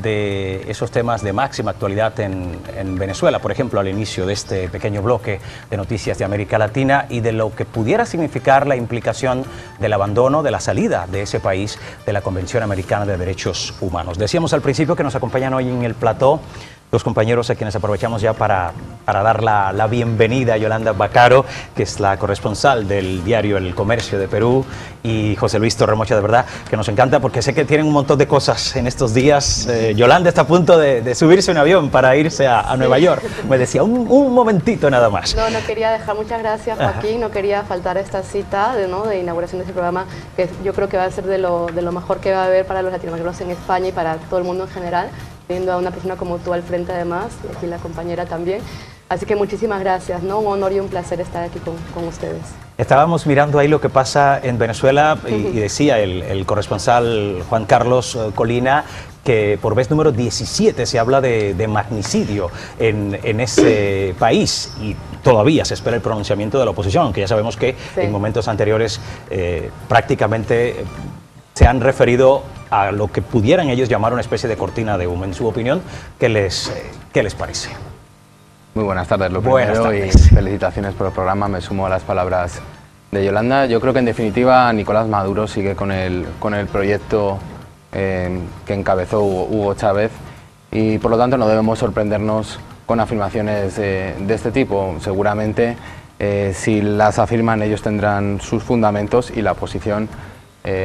de esos temas de máxima actualidad en Venezuela, por ejemplo, al inicio de este pequeño bloque de noticias de América Latina y de lo que pudiera significar la implicación del abandono, de la salida de ese país de la Convención Americana de Derechos Humanos. Decíamos al principio que nos acompañan hoy en el plató los compañeros a quienes aprovechamos ya para dar la bienvenida a Yolanda Baccaro, que es la corresponsal del diario El Comercio de Perú, y José Luis Torremocha, de verdad, que nos encanta porque sé que tienen un montón de cosas en estos días. Yolanda está a punto de subirse a un avión para irse a Nueva York. Me decía, un momentito nada más. No quería dejar, muchas gracias Joaquín, no quería faltar a esta cita de inauguración de este programa, que yo creo que va a ser de lo mejor que va a haber para los latinoamericanos en España y para todo el mundo en general, viendo a una persona como tú al frente además, y aquí la compañera también. Así que muchísimas gracias, ¿no? Un honor y un placer estar aquí con ustedes. Estábamos mirando ahí lo que pasa en Venezuela y decía el corresponsal Juan Carlos Colina que por vez número 17 se habla de magnicidio en ese país y todavía se espera el pronunciamiento de la oposición, aunque ya sabemos que en momentos anteriores prácticamente se han referido a lo que pudieran ellos llamar una especie de cortina de humo. En su opinión, ¿qué les parece? Muy buenas tardes, lo primero, y felicitaciones por el programa. Me sumo a las palabras de Yolanda. Yo creo que en definitiva Nicolás Maduro sigue con el proyecto que encabezó Hugo Chávez y por lo tanto no debemos sorprendernos con afirmaciones de este tipo. Seguramente si las afirman ellos tendrán sus fundamentos y la oposición,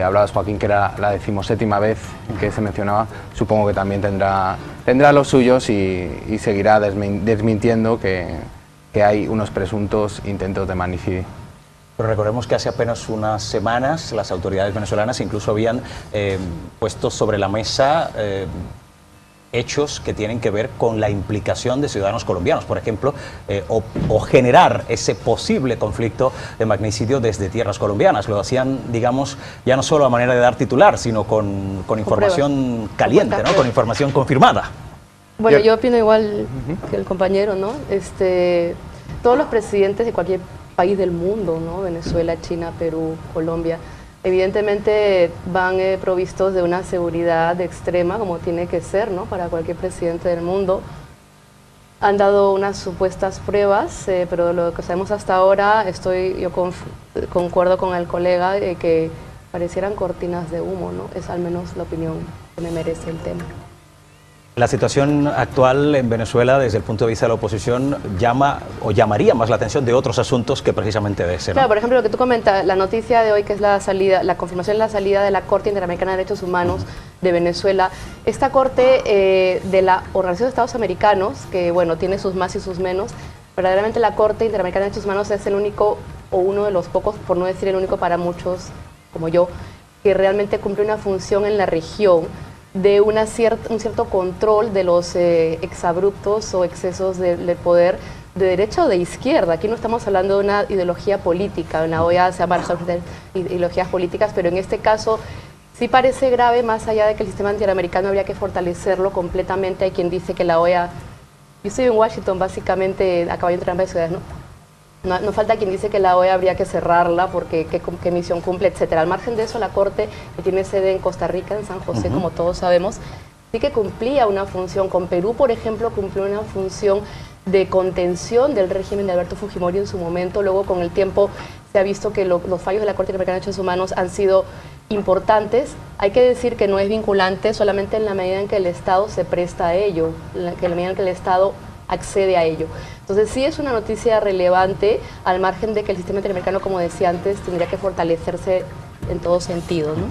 hablabas Joaquín que era la 17ª vez que se mencionaba, supongo que también tendrá los suyos y seguirá desmintiendo que hay unos presuntos intentos de magnicidio. Pero recordemos que hace apenas unas semanas las autoridades venezolanas incluso habían puesto sobre la mesa hechos que tienen que ver con la implicación de ciudadanos colombianos, por ejemplo, o generar ese posible conflicto de magnicidio desde tierras colombianas. Lo hacían, digamos, ya no solo a manera de dar titular, sino con información caliente, ¿no? Con información confirmada. Bueno, yo opino igual que el compañero, ¿no? Todos los presidentes de cualquier país del mundo, ¿no? Venezuela, China, Perú, Colombia, evidentemente van provistos de una seguridad extrema, como tiene que ser, ¿no? Para cualquier presidente del mundo. Han dado unas supuestas pruebas, pero lo que sabemos hasta ahora, yo concuerdo con el colega, que parecieran cortinas de humo, ¿no? Es al menos la opinión que me merece el tema. La situación actual en Venezuela, desde el punto de vista de la oposición, llamaría más la atención de otros asuntos que precisamente de ese, ¿no? Claro, por ejemplo, lo que tú comentas, la noticia de hoy, que es la confirmación de la salida de la Corte Interamericana de Derechos Humanos de Venezuela. Esta Corte de la Organización de Estados Americanos, que bueno, tiene sus más y sus menos, verdaderamente la Corte Interamericana de Derechos Humanos es el único, o uno de los pocos, por no decir el único para muchos, como yo, que realmente cumple una función en la región de un cierto control de los exabruptos o excesos de poder de derecha o de izquierda. Aquí no estamos hablando de una ideología política, en la OEA se llama ideologías políticas, pero en este caso sí parece grave, más allá de que el sistema interamericano habría que fortalecerlo completamente. Hay quien dice que la OEA, yo estoy en Washington básicamente a caballo entre ambas ciudades, ¿no? No falta quien dice que la OEA habría que cerrarla porque qué misión cumple, etcétera. Al margen de eso, la Corte, que tiene sede en Costa Rica, en San José, como todos sabemos, sí que cumplía una función. Con Perú, por ejemplo, cumplió una función de contención del régimen de Alberto Fujimori en su momento. Luego, con el tiempo, se ha visto que los fallos de la Corte Interamericana de Derechos Humanos han sido importantes. Hay que decir que no es vinculante solamente en la medida en que el Estado se presta a ello, en la medida en que el Estado accede a ello. Entonces sí es una noticia relevante, al margen de que el sistema interamericano, como decía antes, tendría que fortalecerse en todo sentido, ¿no?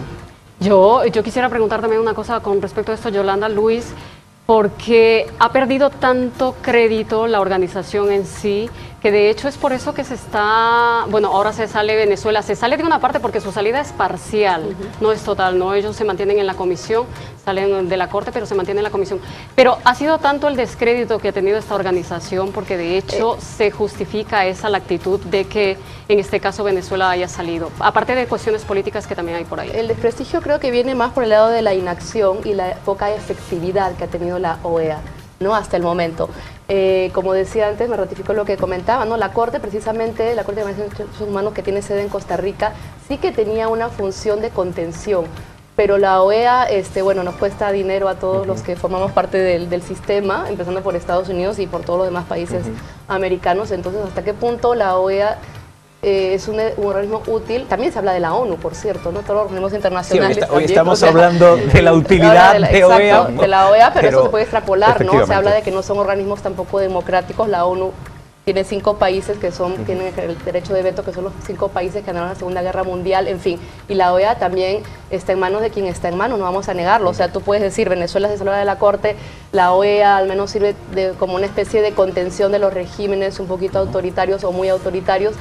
Yo quisiera preguntar también una cosa con respecto a esto, Yolanda, Luis, porque ha perdido tanto crédito la organización en sí, que de hecho es por eso que ahora se sale Venezuela, se sale de una parte porque su salida es parcial, no es total, no, ellos se mantienen en la comisión, salen de la Corte, pero se mantienen en la comisión. Pero ha sido tanto el descrédito que ha tenido esta organización, porque de hecho se justifica la actitud de que en este caso Venezuela haya salido, aparte de cuestiones políticas que también hay por ahí. El desprestigio creo que viene más por el lado de la inacción y la poca efectividad que ha tenido la OEA, ¿no? Hasta el momento. Como decía antes, me ratifico lo que comentaba, ¿no? La Corte, precisamente, la Corte de Derechos Humanos, que tiene sede en Costa Rica, sí que tenía una función de contención. pero la OEA, bueno, nos cuesta dinero a todos los que formamos parte del sistema, empezando por Estados Unidos y por todos los demás países americanos. Entonces, ¿hasta qué punto la OEA es un organismo útil? También se habla de la ONU, por cierto, ¿no? Todos los organismos internacionales. Sí, hoy estamos hablando de la utilidad de OEA. De la OEA, pero eso se puede extrapolar, ¿no? Se habla de que no son organismos tampoco democráticos. La ONU tiene 5 países que tienen el derecho de veto, que son los 5 países que ganaron la Segunda Guerra Mundial, en fin. Y la OEA también está en manos de quien está en manos, no vamos a negarlo. O sea, tú puedes decir, Venezuela se salva de la Corte, la OEA al menos sirve como una especie de contención de los regímenes un poquito autoritarios o muy autoritarios,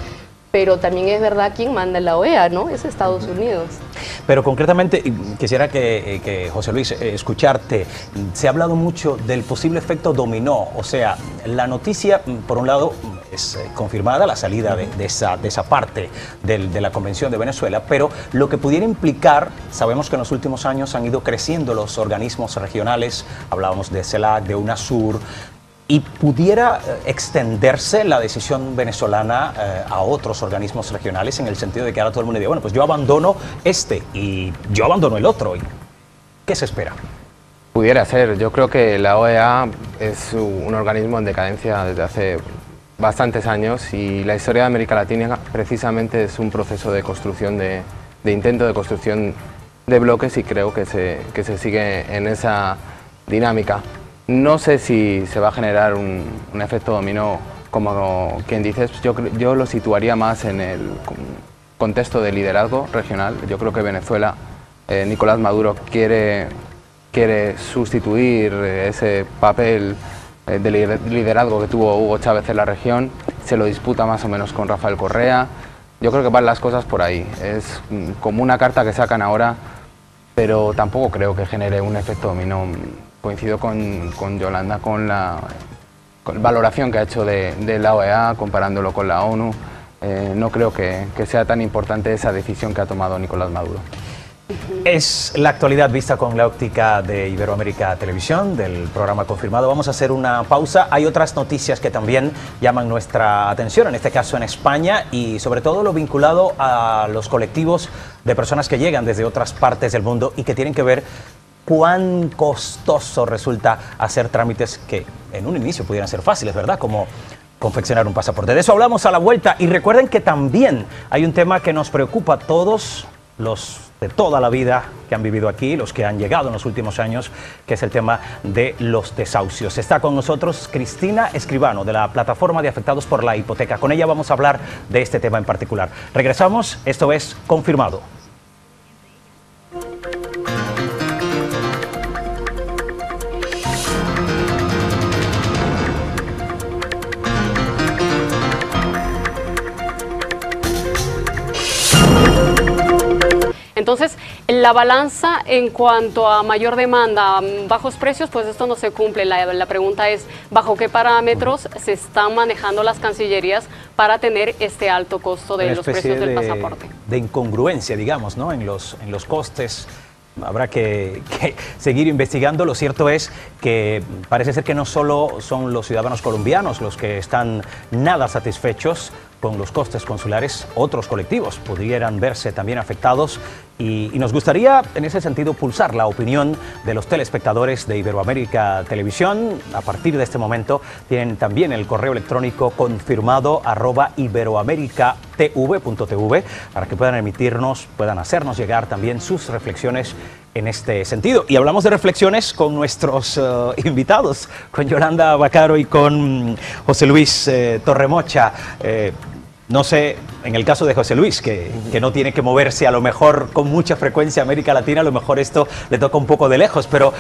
pero también es verdad quién manda en la OEA, ¿no? Es Estados Unidos. Pero concretamente, quisiera que José Luis, escucharte. Se ha hablado mucho del posible efecto dominó, o sea, la noticia, por un lado, es confirmada la salida de esa parte de la Convención de Venezuela, pero lo que pudiera implicar, sabemos que en los últimos años han ido creciendo los organismos regionales, hablábamos de CELAC, de UNASUR, y pudiera extenderse la decisión venezolana a otros organismos regionales, en el sentido de que ahora todo el mundo diga, bueno, pues yo abandono y yo abandono el otro. ¿Qué se espera? Pudiera ser. Yo creo que la OEA es un organismo en decadencia desde hace bastantes años, y la historia de América Latina precisamente es un proceso de construcción, de intento de construcción de bloques, y creo que se sigue en esa dinámica. No sé si se va a generar un efecto dominó, como quien dices. Yo lo situaría más en el contexto de liderazgo regional. Yo creo que Venezuela, Nicolás Maduro quiere sustituir ese papel de liderazgo que tuvo Hugo Chávez en la región. Se lo disputa más o menos con Rafael Correa. Yo creo que van las cosas por ahí. Es como una carta que sacan ahora, pero tampoco creo que genere un efecto dominó. Coincido con Yolanda, con la valoración que ha hecho de la OEA, comparándolo con la ONU. No creo que sea tan importante esa decisión que ha tomado Nicolás Maduro. Es la actualidad vista con la óptica de Iberoamérica Televisión, del programa Confirmado. Vamos a hacer una pausa. Hay otras noticias que también llaman nuestra atención, en este caso en España, y sobre todo lo vinculado a los colectivos de personas que llegan desde otras partes del mundo y que tienen que ver cuán costoso resulta hacer trámites que en un inicio pudieran ser fáciles, ¿verdad? Como confeccionar un pasaporte. De eso hablamos a la vuelta, y recuerden que también hay un tema que nos preocupa a todos los de toda la vida que han vivido aquí, los que han llegado en los últimos años, que es el tema de los desahucios. Está con nosotros Cristina Escribano, de la Plataforma de Afectados por la Hipoteca. Con ella vamos a hablar de este tema en particular. Regresamos, esto es Confirmado. Entonces, la balanza en cuanto a mayor demanda, bajos precios, pues esto no se cumple. La pregunta es, ¿bajo qué parámetros se están manejando las cancillerías para tener este alto costo de los precios del pasaporte? De incongruencia, digamos, ¿no? En los costes. Habrá que seguir investigando. Lo cierto es que parece ser que no solo son los ciudadanos colombianos los que están nada satisfechos con los costes consulares, otros colectivos pudieran verse también afectados, y nos gustaría en ese sentido pulsar la opinión de los telespectadores de Iberoamérica Televisión. A partir de este momento tienen también el correo electrónico confirmado@iberoamericatv.tv para que puedan puedan hacernos llegar también sus reflexiones en este sentido. Y hablamos de reflexiones con nuestros invitados, con Yolanda Vaccaro y con José Luis Torremocha. No sé, en el caso de José Luis, que no tiene que moverse a lo mejor con mucha frecuencia a América Latina, a lo mejor esto le toca un poco de lejos, pero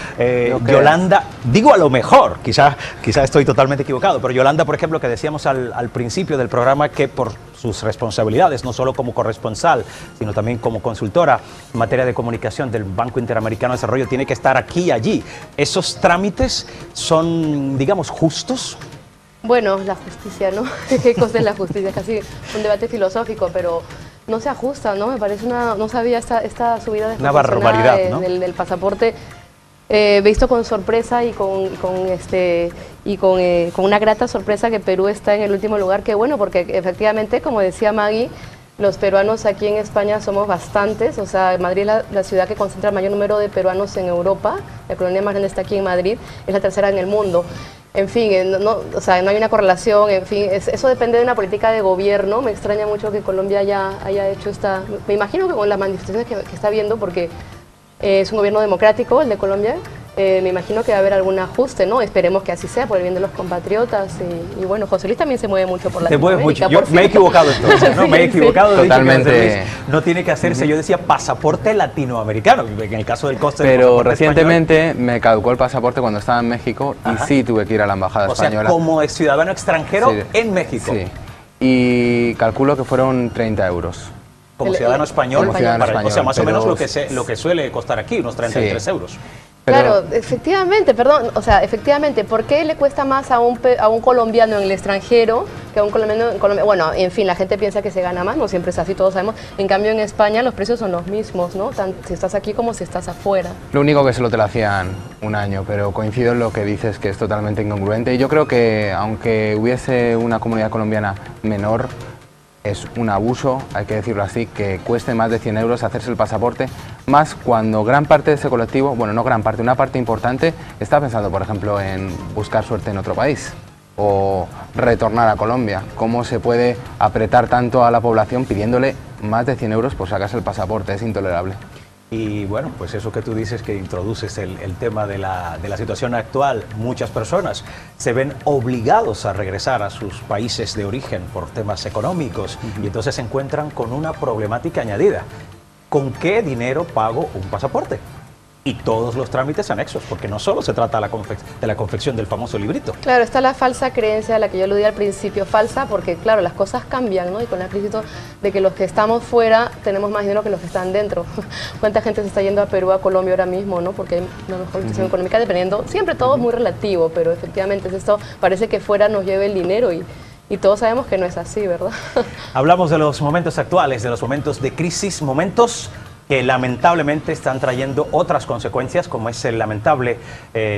Yolanda, digo a lo mejor, quizá estoy totalmente equivocado, pero Yolanda, por ejemplo, que decíamos al principio del programa que por sus responsabilidades, no solo como corresponsal, sino también como consultora en materia de comunicación del Banco Interamericano de Desarrollo, tiene que estar aquí y allí. ¿Esos trámites son, digamos, justos? Bueno, la justicia, ¿no? ¿Qué cosa es la justicia? Casi un debate filosófico, pero no se ajusta, ¿no? Me parece no sabía esta subida de una barbaridad, ¿no? del pasaporte, visto con sorpresa y con una grata sorpresa que Perú está en el último lugar. Que bueno, porque efectivamente, como decía Maggie, Los peruanos aquí en España somos bastantes, o sea, Madrid es la ciudad que concentra el mayor número de peruanos en Europa, la colonia más grande está aquí en Madrid, es la tercera en el mundo. En fin, o sea, no hay una correlación, en fin, eso depende de una política de gobierno. Me extraña mucho que Colombia haya hecho esta... Me imagino que con las manifestaciones que está viendo, porque es un gobierno democrático el de Colombia, me imagino que va a haber algún ajuste, ¿no? Esperemos que así sea, por el bien de los compatriotas. Y bueno, José Luis también se mueve mucho por Latinoamérica. Yo me he equivocado entonces, ¿no? Me he equivocado. Totalmente. José Luis no tiene que hacerse, yo decía pasaporte latinoamericano, en el caso del coste. Pero recientemente español, me caducó el pasaporte cuando estaba en México y sí tuve que ir a la embajada española. O sea, como ciudadano extranjero en México. Sí, y calculo que fueron 30 euros. Como ciudadano español, como ciudadano español, o sea, más o menos lo que suele costar aquí, unos 33 euros. Claro, efectivamente, efectivamente, ¿por qué le cuesta más a un colombiano en el extranjero que a un colombiano en Colombia? Bueno, en fin, la gente piensa que se gana más, no siempre es así, todos sabemos. En cambio, en España los precios son los mismos, ¿no? Si estás aquí como si estás afuera. Lo único que solo te lo hacían un año, pero coincido en lo que dices, que es totalmente incongruente. Y yo creo que, aunque hubiese una comunidad colombiana menor, es un abuso, hay que decirlo así, que cueste más de 100 euros hacerse el pasaporte, más cuando gran parte de ese colectivo, bueno, no gran parte, una parte importante, está pensando, por ejemplo, en buscar suerte en otro país o retornar a Colombia. ¿Cómo se puede apretar tanto a la población pidiéndole más de 100 euros por sacarse el pasaporte? Es intolerable. Y bueno, pues eso que tú dices, que introduces el tema de la situación actual, muchas personas se ven obligados a regresar a sus países de origen por temas económicos y entonces se encuentran con una problemática añadida. ¿Con qué dinero pago un pasaporte? Y todos los trámites anexos, porque no solo se trata de la confección del famoso librito. Claro, está la falsa creencia a la que yo aludí al principio, falsa porque claro, las cosas cambian, ¿no? Y con la crisis de que los que estamos fuera tenemos más dinero que los que están dentro. ¿Cuánta gente se está yendo a Perú, a Colombia ahora mismo, ¿no? Porque hay una mejor situación económica dependiendo, siempre todo es muy relativo, pero efectivamente es esto, parece que fuera nos lleve el dinero y todos sabemos que no es así, ¿verdad? Hablamos de los momentos actuales, de los momentos de crisis, momentos que lamentablemente están trayendo otras consecuencias, como es el lamentable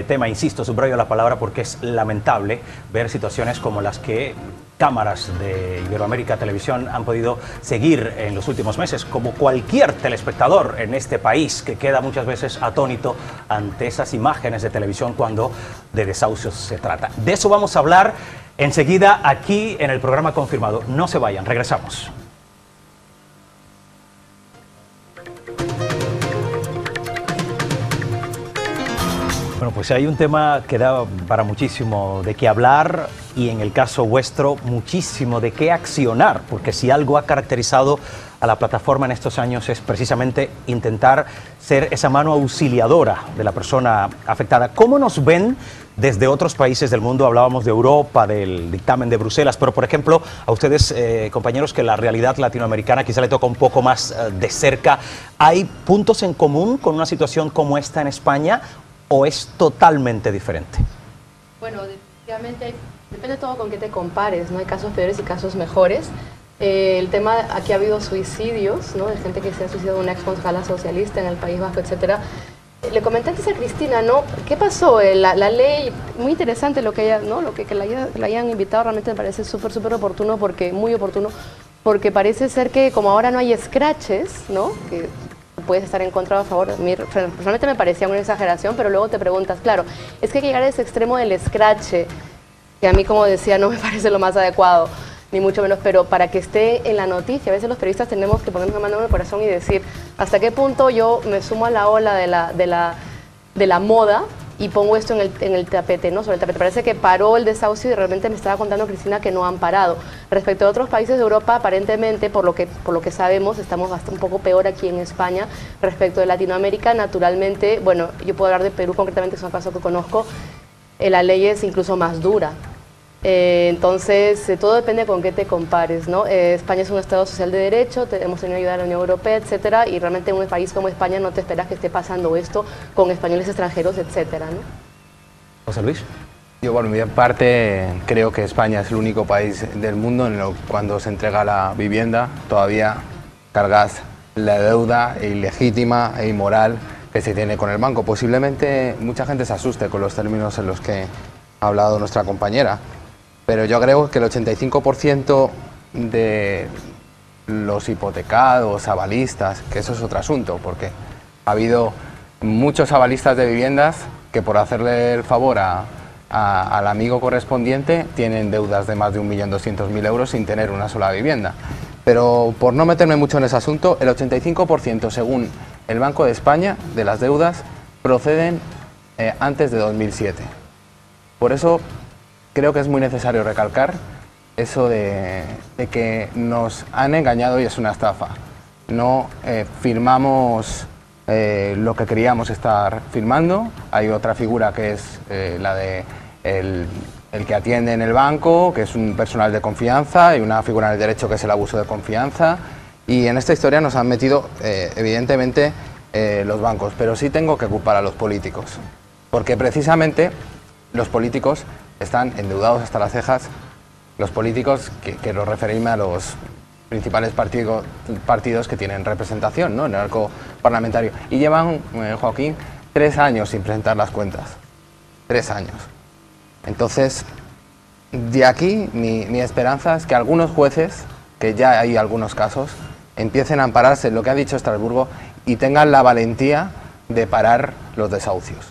tema, insisto, subrayo la palabra porque es lamentable ver situaciones como las que cámaras de Iberoamérica Televisión han podido seguir en los últimos meses, como cualquier telespectador en este país que queda muchas veces atónito ante esas imágenes de televisión cuando de desahucios se trata. De eso vamos a hablar enseguida aquí en el programa Confirmado. No se vayan, regresamos. Bueno, pues hay un tema que da para muchísimo de qué hablar y en el caso vuestro muchísimo de qué accionar, porque si algo ha caracterizado a la plataforma en estos años es precisamente intentar ser esa mano auxiliadora de la persona afectada. ¿Cómo nos ven desde otros países del mundo? Hablábamos de Europa, del dictamen de Bruselas, pero por ejemplo a ustedes, compañeros, que la realidad latinoamericana quizá le toca un poco más de cerca. ¿Hay puntos en común con una situación como esta en España o es totalmente diferente? Bueno, definitivamente depende todo con qué te compares, ¿no? Hay casos peores y casos mejores. El tema, aquí ha habido suicidios, ¿no? De gente que se ha suicidado, una ex concejala socialista en el País Vasco, etcétera. Le comenté antes a Cristina, ¿no? ¿Qué pasó? La ley, muy interesante lo que ella, ¿no? Lo que la hayan invitado realmente me parece súper oportuno, muy oportuno, porque parece ser que como ahora no hay scratches, ¿no? Que puedes estar en contra o a favor. A mí personalmente me parecía una exageración, pero luego te preguntas, claro, es que llegar a ese extremo del scratch, que a mí, como decía, no me parece lo más adecuado, ni mucho menos, pero para que esté en la noticia, a veces los periodistas tenemos que ponernos la mano en el corazón y decir hasta qué punto yo me sumo a la ola de la moda y pongo esto en el tapete, ¿no? Sobre el tapete. Parece que paró el desahucio y realmente me estaba contando Cristina que no han parado. Respecto a otros países de Europa, aparentemente, por lo que sabemos, estamos un poco peor aquí en España. Respecto de Latinoamérica, naturalmente, bueno, yo puedo hablar de Perú concretamente, es un caso que conozco, la ley es incluso más dura. Entonces, todo depende con qué te compares, ¿no? España es un Estado social de derecho, hemos tenido ayuda de la Unión Europea, etcétera, y realmente en un país como España no te esperas que esté pasando esto con españoles extranjeros, etcétera, ¿no? José Luis. Yo, por mi parte, creo que España es el único país del mundo en el que cuando se entrega la vivienda todavía cargas la deuda ilegítima e inmoral que se tiene con el banco. Posiblemente mucha gente se asuste con los términos en los que ha hablado nuestra compañera, pero yo creo que el 85% de los hipotecados, avalistas, que eso es otro asunto, porque ha habido muchos avalistas de viviendas que por hacerle el favor al amigo correspondiente tienen deudas de más de 1.200.000 euros sin tener una sola vivienda. Pero por no meterme mucho en ese asunto, el 85% según el Banco de España de las deudas proceden antes de 2007. Por eso creo que es muy necesario recalcar eso de que nos han engañado y es una estafa. No firmamos lo que queríamos estar firmando. Hay otra figura que es la de el que atiende en el banco, que es un personal de confianza, y una figura en el derecho que es el abuso de confianza. Y en esta historia nos han metido, evidentemente, los bancos. Pero sí tengo que culpar a los políticos, porque precisamente los políticos están endeudados hasta las cejas. Los políticos, quiero referirme a los principales partidos que tienen representación, ¿no?, en el arco parlamentario. Y llevan, Joaquín, 3 años sin presentar las cuentas. 3 años. Entonces, de aquí mi esperanza es que algunos jueces, que ya hay algunos casos, empiecen a ampararse en lo que ha dicho Estrasburgo y tengan la valentía de parar los desahucios.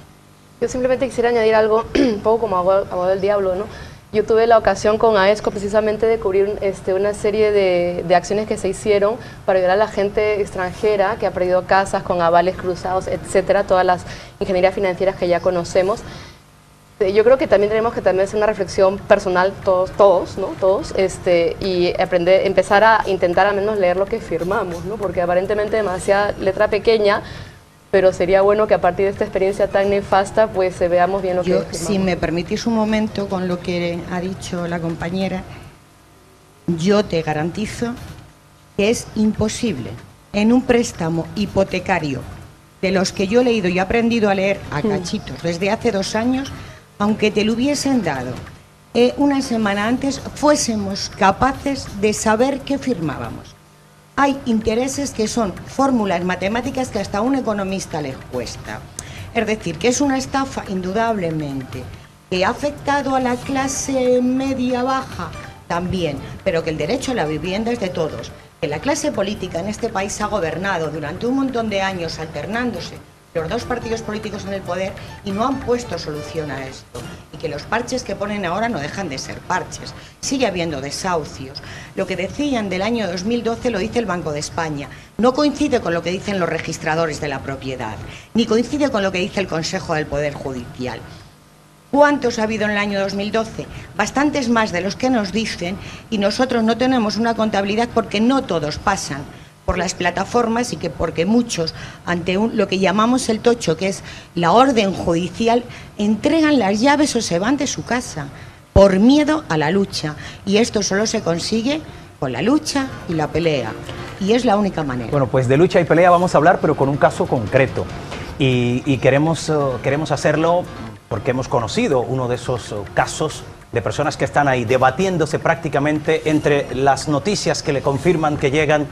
Yo simplemente quisiera añadir algo, un poco como abogado del diablo, ¿no? Yo tuve la ocasión con AESCO precisamente de cubrir una serie de acciones que se hicieron para ayudar a la gente extranjera que ha perdido casas con avales cruzados, etcétera, todas las ingenierías financieras que ya conocemos. Yo creo que también tenemos que hacer una reflexión personal todos, ¿no? Todos, y empezar a intentar al menos leer lo que firmamos, ¿no? Porque aparentemente demasiada letra pequeña, pero sería bueno que a partir de esta experiencia tan nefasta pues veamos bien lo que firmamos. Si me permitís un momento con lo que ha dicho la compañera, yo te garantizo que es imposible en un préstamo hipotecario de los que yo he leído y he aprendido a leer a cachitos desde hace 2 años, aunque te lo hubiesen dado una semana antes, fuésemos capaces de saber qué firmábamos. Hay intereses que son fórmulas matemáticas que hasta a un economista les cuesta. Es decir, que es una estafa indudablemente, que ha afectado a la clase media-baja también, pero que el derecho a la vivienda es de todos. Que la clase política en este país ha gobernado durante un montón de años alternándose los 2 partidos políticos en el poder y no han puesto solución a esto, y que los parches que ponen ahora no dejan de ser parches. Sigue habiendo desahucios. Lo que decían del año 2012 lo dice el Banco de España. No coincide con lo que dicen los registradores de la propiedad, ni coincide con lo que dice el Consejo del Poder Judicial. ¿Cuántos ha habido en el año 2012? Bastantes más de los que nos dicen, y nosotros no tenemos una contabilidad porque no todos pasan por las plataformas y que porque muchos, ante lo que llamamos el tocho, que es la orden judicial, entregan las llaves o se van de su casa por miedo a la lucha. Y esto solo se consigue con la lucha y la pelea. Y es la única manera. Bueno, pues de lucha y pelea vamos a hablar, pero con un caso concreto. Y queremos hacerlo porque hemos conocido uno de esos casos de personas que están ahí debatiéndose prácticamente entre las noticias que le confirman que llegan,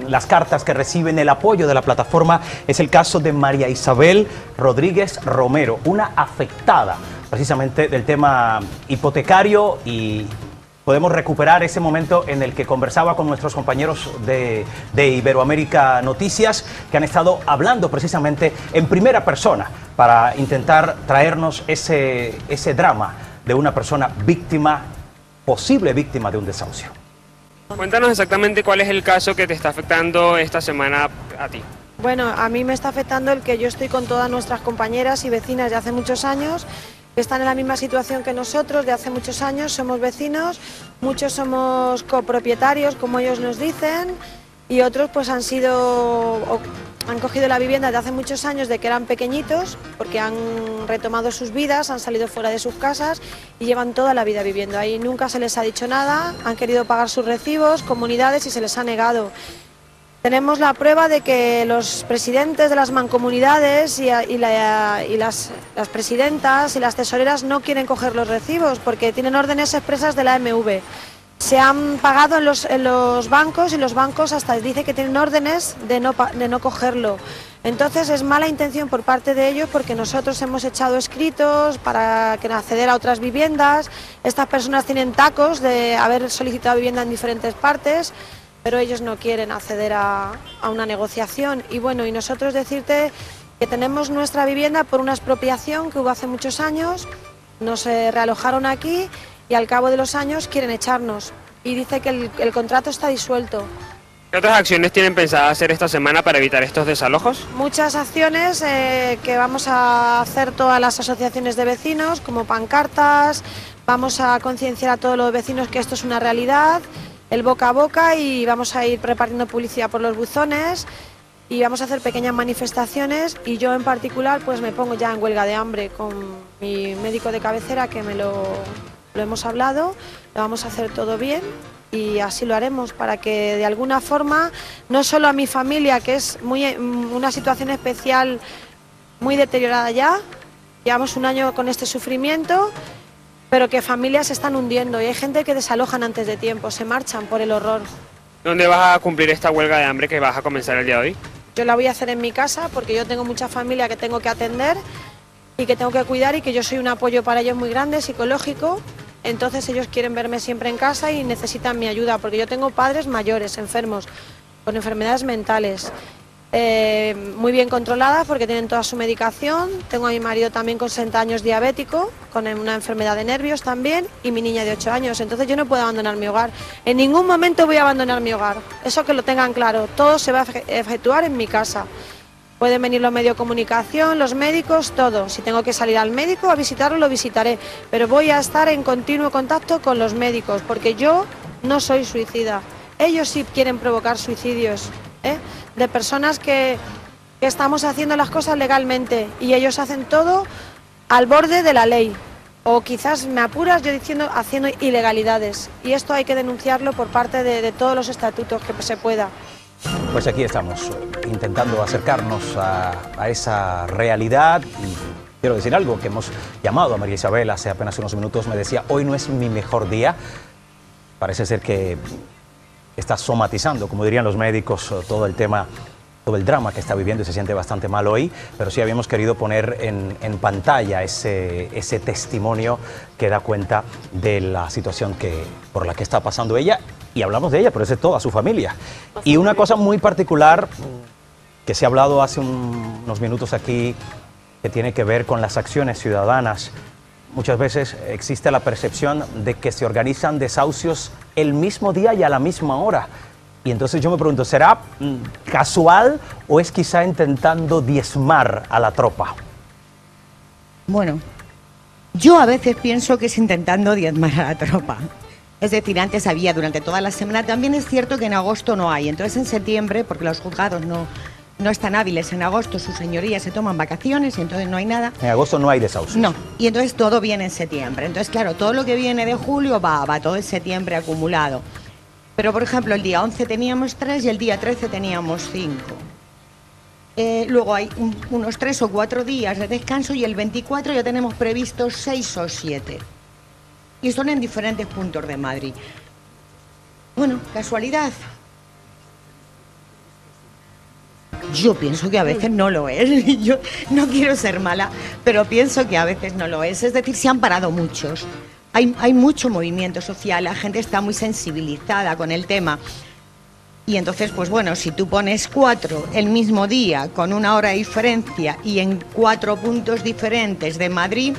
las cartas que reciben, el apoyo de la plataforma. Es el caso de María Isabel Rodríguez Romero, una afectada precisamente del tema hipotecario, y podemos recuperar ese momento en el que conversaba con nuestros compañeros de Iberoamérica Noticias, que han estado hablando precisamente en primera persona para intentar traernos ese drama de una persona víctima, posible víctima de un desahucio. Cuéntanos exactamente cuál es el caso que te está afectando esta semana a ti. Bueno, a mí me está afectando el que yo estoy con todas nuestras compañeras y vecinas de hace muchos años, que están en la misma situación que nosotros de hace muchos años, somos vecinos, muchos somos copropietarios, como ellos nos dicen, y otros pues han cogido la vivienda de hace muchos años, de que eran pequeñitos, porque han retomado sus vidas, han salido fuera de sus casas y llevan toda la vida viviendo ahí. Nunca se les ha dicho nada, han querido pagar sus recibos, comunidades, y se les ha negado. Tenemos la prueba de que los presidentes de las mancomunidades y las presidentas y las tesoreras no quieren coger los recibos porque tienen órdenes expresas de la AMV. Se han pagado en los bancos, y los bancos hasta dicen que tienen órdenes de no cogerlo. Entonces es mala intención por parte de ellos, porque nosotros hemos echado escritos para acceder a otras viviendas. Estas personas tienen tacos de haber solicitado vivienda en diferentes partes, pero ellos no quieren acceder a una negociación. Y bueno, y nosotros decirte que tenemos nuestra vivienda por una expropiación que hubo hace muchos años, nos realojaron aquí y al cabo de los años quieren echarnos y dice que el contrato está disuelto. ¿Qué otras acciones tienen pensadas hacer esta semana para evitar estos desalojos? Muchas acciones que vamos a hacer todas las asociaciones de vecinos, como pancartas, vamos a concienciar a todos los vecinos que esto es una realidad, el boca a boca, y vamos a ir repartiendo publicidad por los buzones y vamos a hacer pequeñas manifestaciones, y yo en particular pues me pongo ya en huelga de hambre con mi médico de cabecera, que lo hemos hablado, lo vamos a hacer todo bien y así lo haremos, para que de alguna forma, no solo a mi familia, que es una situación especial, muy deteriorada ya, llevamos un año con este sufrimiento, pero que familias se están hundiendo y hay gente que desalojan antes de tiempo, se marchan por el horror. ¿Dónde vas a cumplir esta huelga de hambre que vas a comenzar el día de hoy? Yo la voy a hacer en mi casa porque yo tengo mucha familia que tengo que atender y que tengo que cuidar, y que yo soy un apoyo para ellos muy grande, psicológico. Entonces ellos quieren verme siempre en casa y necesitan mi ayuda, porque yo tengo padres mayores, enfermos, con enfermedades mentales, muy bien controladas porque tienen toda su medicación. Tengo a mi marido también con 60 años diabético, con una enfermedad de nervios también, y mi niña de 8 años. Entonces yo no puedo abandonar mi hogar. En ningún momento voy a abandonar mi hogar. Eso que lo tengan claro. Todo se va a efectuar en mi casa. Pueden venir los medios de comunicación, los médicos, todo. Si tengo que salir al médico a visitarlo, lo visitaré. Pero voy a estar en continuo contacto con los médicos, porque yo no soy suicida. Ellos sí quieren provocar suicidios, de personas que estamos haciendo las cosas legalmente, y ellos hacen todo al borde de la ley. O quizás me apuras yo diciendo haciendo ilegalidades. Y esto hay que denunciarlo por parte de todos los estatutos que se pueda. Pues aquí estamos, intentando acercarnos a esa realidad. Y quiero decir algo, que hemos llamado a María Isabel hace apenas unos minutos, me decía, hoy no es mi mejor día. Parece ser que está somatizando, como dirían los médicos, todo el tema, todo el drama que está viviendo, y se siente bastante mal hoy, pero sí habíamos querido poner en pantalla ese testimonio que da cuenta de la situación por la que está pasando ella. Y hablamos de ella, pero es de toda su familia. Y una cosa muy particular que se ha hablado hace unos minutos aquí, que tiene que ver con las acciones ciudadanas. Muchas veces existe la percepción de que se organizan desahucios el mismo día y a la misma hora. Y entonces yo me pregunto, ¿será casual o es quizá intentando diezmar a la tropa? Bueno, yo a veces pienso que es intentando diezmar a la tropa. Es decir, antes había durante toda la semana. También es cierto que en agosto no hay. Entonces en septiembre, porque los juzgados no están hábiles, en agosto sus señorías se toman vacaciones y entonces no hay nada. En agosto no hay desahucios. No, y entonces todo viene en septiembre. Entonces, claro, todo lo que viene de julio va todo en septiembre acumulado. Pero, por ejemplo, el día 11 teníamos 3 y el día 13 teníamos 5. Luego hay unos 3 o 4 días de descanso, y el 24 ya tenemos previstos 6 o 7. Y son en diferentes puntos de Madrid. Bueno, casualidad. Yo pienso que a veces no lo es. Yo no quiero ser mala, pero pienso que a veces no lo es. Es decir, se han parado muchos. Hay mucho movimiento social, la gente está muy sensibilizada con el tema. Y entonces, pues bueno, si tú pones 4 el mismo día, con 1 hora de diferencia y en 4 puntos diferentes de Madrid,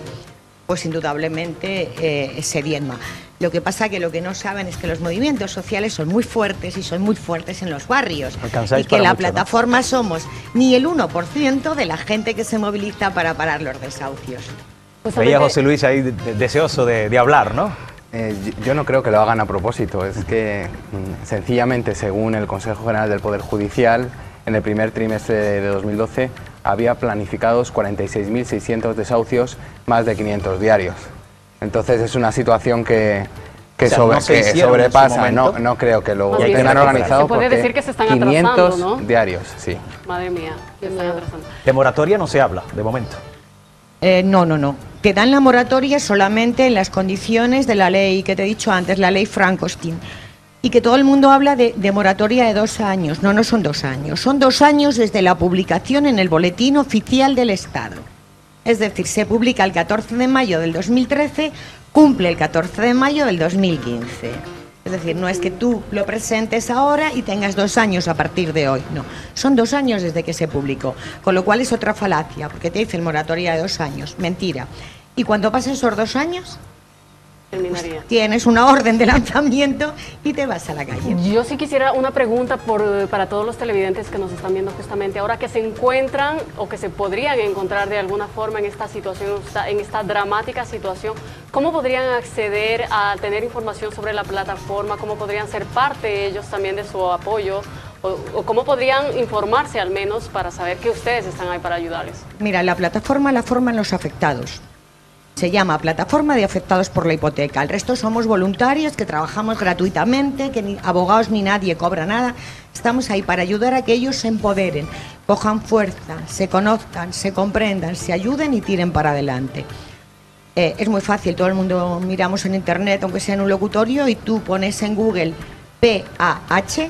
pues indudablemente se diezma. Lo que pasa que lo que no saben es que los movimientos sociales son muy fuertes, y son muy fuertes en los barrios. Y que la plataforma, ¿no?, somos ni el 1% de la gente que se moviliza para parar los desahucios. Veía a José Luis ahí deseoso de hablar, ¿no? Yo no creo que lo hagan a propósito. Es que sencillamente, según el Consejo General del Poder Judicial, en el primer trimestre de 2012 había planificados 46.600 desahucios, más de 500 diarios. Entonces es una situación que sobrepasa. No creo que lo tengan organizado, porque se puede decir que se están 500 atrasando, ¿no? diarios, sí. Madre mía, que están atrasando. De moratoria no se habla, de momento. No. Te dan la moratoria solamente en las condiciones de la ley que te he dicho antes, la ley Frankenstein. Y que todo el mundo habla de moratoria de 2 años. No son 2 años. Son 2 años desde la publicación en el Boletín Oficial del Estado. Es decir, se publica el 14 de mayo del 2013, cumple el 14 de mayo del 2015. Es Es decir, no es que tú lo presentes ahora y tengas 2 años a partir de hoy, no. Son 2 años desde que se publicó, con lo cual es otra falacia, porque te dicen moratoria de 2 años, mentira. Y cuando pasen esos 2 años, terminaría. Pues tienes una orden de lanzamiento y te vas a la calle. Yo sí quisiera una pregunta para todos los televidentes que nos están viendo justamente ahora, que se encuentran o que se podrían encontrar de alguna forma en esta situación, en esta dramática situación. ¿Cómo podrían acceder a tener información sobre la plataforma? ¿Cómo podrían ser parte ellos también de su apoyo? ¿O cómo podrían informarse al menos para saber que ustedes están ahí para ayudarles? Mira, la plataforma la forman los afectados. Se llama Plataforma de Afectados por la Hipoteca. El resto somos voluntarios que trabajamos gratuitamente, que ni abogados ni nadie cobra nada. Estamos ahí para ayudar a que ellos se empoderen, cojan fuerza, se conozcan, se comprendan, se ayuden y tiren para adelante. Es muy fácil, todo el mundo miramos en internet, aunque sea en un locutorio, y tú pones en Google PAH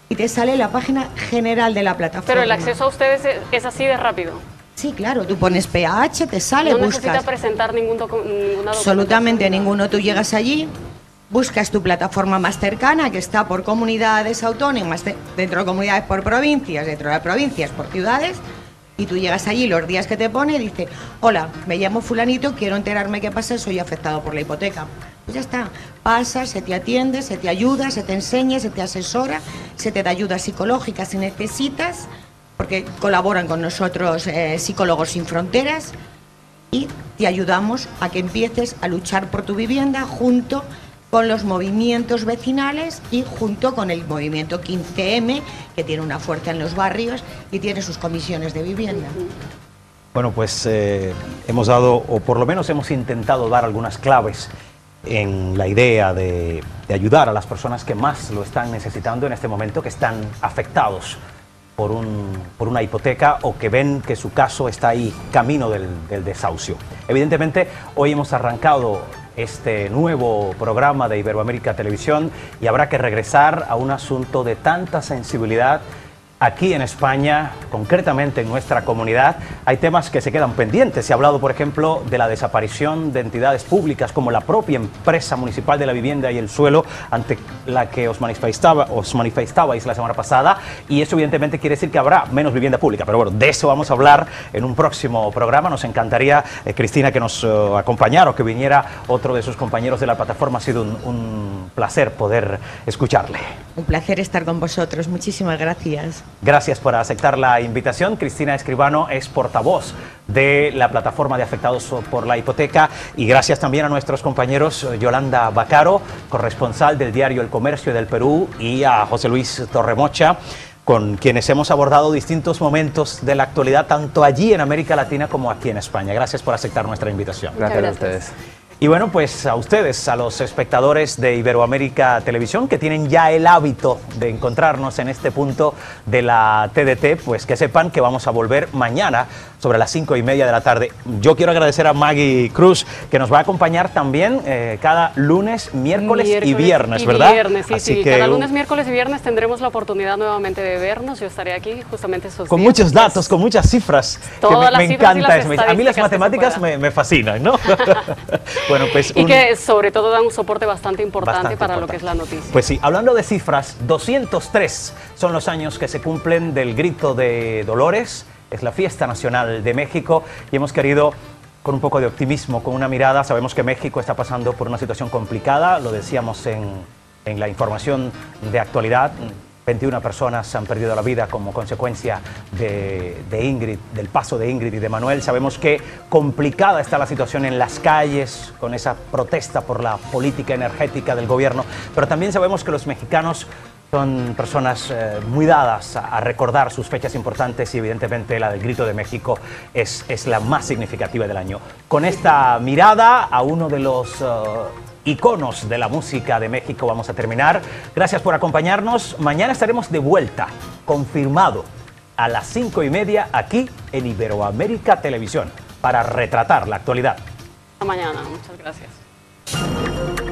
y te sale la página general de la plataforma. Pero el acceso a ustedes es así de rápido. Sí, claro, tú pones PAH, te sale, no buscas. No necesitas presentar ninguna documentación. Absolutamente ninguno. Tú llegas allí, buscas tu plataforma más cercana, que está por comunidades autónomas, dentro de comunidades por provincias, dentro de provincias por ciudades, y tú llegas allí los días que te pone y dices, hola, me llamo fulanito, quiero enterarme qué pasa, soy afectado por la hipoteca. Pues ya está, pasas, se te atiende, se te ayuda, se te enseña, se te asesora, se te da ayuda psicológica si necesitas, porque colaboran con nosotros Psicólogos Sin Fronteras, y te ayudamos a que empieces a luchar por tu vivienda junto con los movimientos vecinales y junto con el movimiento 15M, que tiene una fuerza en los barrios y tiene sus comisiones de vivienda. Bueno, pues hemos dado, o por lo menos hemos intentado dar algunas claves en la idea de ayudar a las personas que más lo están necesitando en este momento, que están afectados por una hipoteca o que ven que su caso está ahí camino del desahucio. Evidentemente, hoy hemos arrancado este nuevo programa de Iberoamérica Televisión y habrá que regresar a un asunto de tanta sensibilidad. Aquí en España, concretamente en nuestra comunidad, hay temas que se quedan pendientes. Se ha hablado, por ejemplo, de la desaparición de entidades públicas como la propia empresa municipal de la vivienda y el suelo, ante la que os manifestabais la semana pasada, y eso evidentemente quiere decir que habrá menos vivienda pública. Pero bueno, de eso vamos a hablar en un próximo programa. Nos encantaría, Cristina, que nos acompañara o que viniera otro de sus compañeros de la plataforma. Ha sido un placer poder escucharle. Un placer estar con vosotros. Muchísimas gracias. Gracias por aceptar la invitación. Cristina Escribano es portavoz de la plataforma de afectados por la hipoteca, y gracias también a nuestros compañeros Yolanda Bacaro, corresponsal del diario El Comercio del Perú, y a José Luis Torremocha, con quienes hemos abordado distintos momentos de la actualidad, tanto allí en América Latina como aquí en España. Gracias por aceptar nuestra invitación. Gracias a ustedes. Y bueno, pues a ustedes, a los espectadores de Iberoamérica Televisión, que tienen ya el hábito de encontrarnos en este punto de la TDT, pues que sepan que vamos a volver mañana sobre las 5:30 de la tarde. Yo quiero agradecer a Maggie Cruz, que nos va a acompañar también cada lunes, miércoles y viernes, ¿verdad? Viernes, sí, Así sí. que, cada lunes, miércoles y viernes tendremos la oportunidad nuevamente de vernos. Yo estaré aquí justamente esos con días, muchos datos, con muchas cifras. Todas las me cifras y encanta las eso. A mí las estadísticas matemáticas me fascinan, ¿no? Bueno, pues y que sobre todo dan un soporte bastante importante para importante. lo que es la noticia. Pues sí, hablando de cifras, 203 son los años que se cumplen del Grito de Dolores. Es la fiesta nacional de México y hemos querido, con un poco de optimismo, con una mirada, sabemos que México está pasando por una situación complicada, lo decíamos en la información de actualidad. 21 personas han perdido la vida como consecuencia de Ingrid, del paso de Ingrid y de Manuel. Sabemos que complicada está la situación en las calles con esa protesta por la política energética del gobierno, pero también sabemos que los mexicanos son personas muy dadas a recordar sus fechas importantes, y evidentemente la del Grito de México es la más significativa del año. Con esta mirada a uno de los iconos de la música de México vamos a terminar. Gracias por acompañarnos. Mañana estaremos de vuelta, confirmado, a las 5:30 aquí en Iberoamérica Televisión, para retratar la actualidad. Hasta mañana. Muchas gracias.